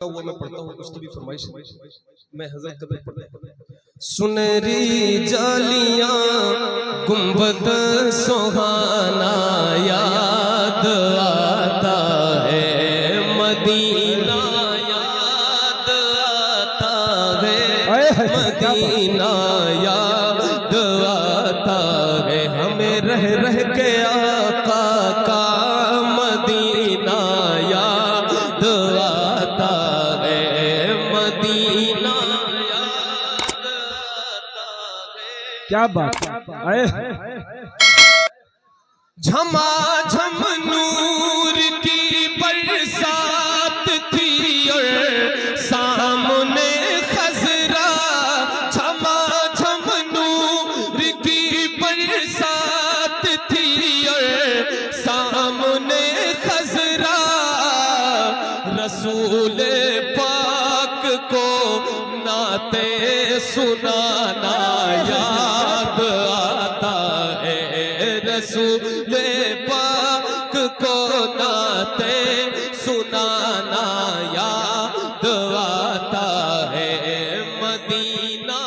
हुआ मैं पढ़ता हूँ, उसकी भी फरमाइश मैं हज़रत कभी पढ़ता हूँ। सुनहरी जालियां गुंबद सुहाना याद आता है, मदीना याद आता है, मदीना याद आता है, हमें रह रह के आका का मदीना याद आता है, मदीना याद आता है। क्या बात है। झमाझम नूर की बरसात थी और सामने खजरा, झमाझम नूर की बरसात थी और सामने खजरा, रसूल पाक को नाते सुनाना याद आता है, रसूल पाक को नाते सुनाना याद आता है, मदीना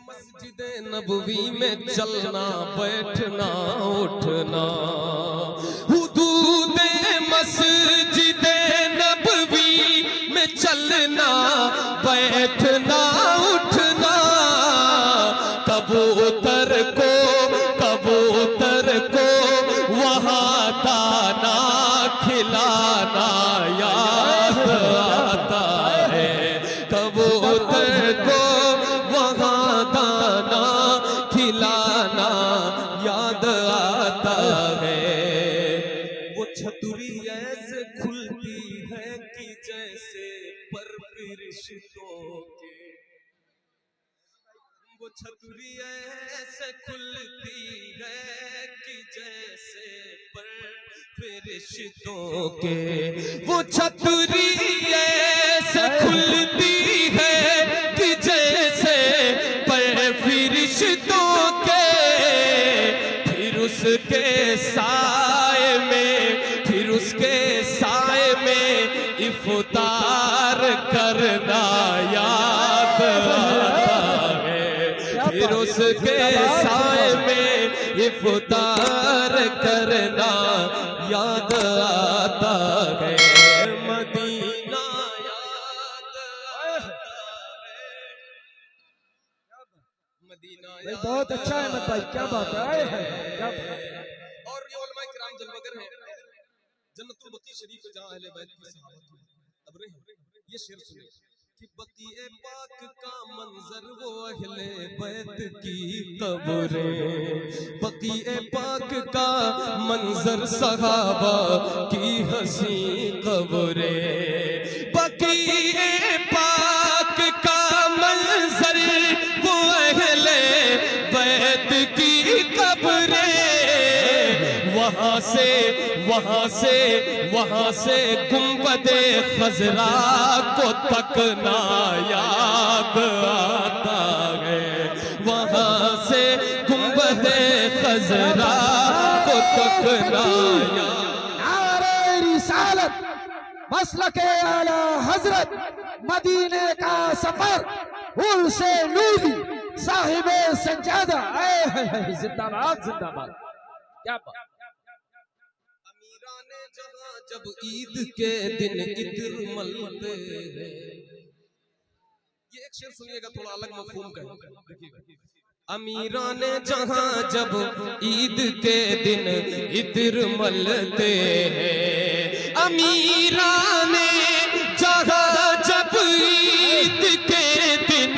मस्जिद नबवी में चलना बैठना उठना, हुदूद मस्जिद नबवी में चलना बैठना उठना, कबूतर को वहाँ दाना खिलाना याद आता है, कबूतर को वहाँ दाना खिलाना याद आता है। वो छतरी ऐसे खुलती है कि जैसे पर फरिश्तों के, वो छतरी ऐसे खुलती है कि जैसे पर फरिश्तों के, वो छतरी ऐसे खुलती है कि जैसे पर फरिश्तों के, फिर उसके साए में इफ्तार करना याद आता है, फिर उसके साए में इफ्तार करना याद आता है, मदीना याद आता है, मदीना याद। बहुत अच्छा है मत भाई, क्या बात है, क्या बात है। और ये उलमाए किराम जलवागर हैं, जन्नतुल बकी शरीफ से जहां अहले बैत की सहाबत अब रहे, ये शेर सुनिए कि बकीए पाक का मंजर वो अहले बैत की कब्रें, बकीए पाक का मंजर सहाबा की हसी कब्रें, बकीए पाक का मंजर वो अहले बैत की कब्रें, वहां से गुंबदे खजरा को तकना याद आता है, वहां से गुंबदे खजरा को तकना याद। नारे रिसालत मसलके आला हजरत, मदीने का सफर उर्से नूरी साहिबे सज्जादा, जिंदाबाद जिंदाबाद, क्या बात। जब ईद के दिन इत्र मलते हैं, ये एक शेर सुनिएगा, थोड़ा अलग मफहूम का है, देखिएगा। अमीरान जहां जब ईद के दिन इत्र मलते हैं, अमीरान जहां जब ईद के दिन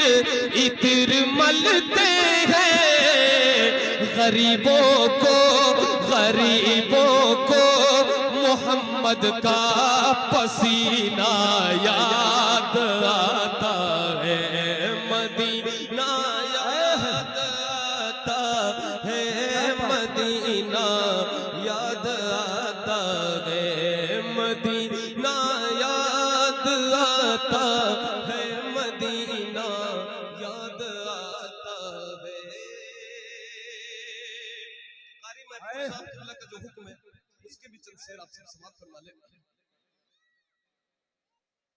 इत्र मलते हैं, गरीबों को मोहम्मद का पसीना याद आता है, मदीना याद आता है, मदीना याद आता है, मदीना याद आता है, मदीना याद आता है। महफूज साहब अल्लाह का जो हुक्म है उसके भी चंद शेर आप सब समाप्त फरमा ले।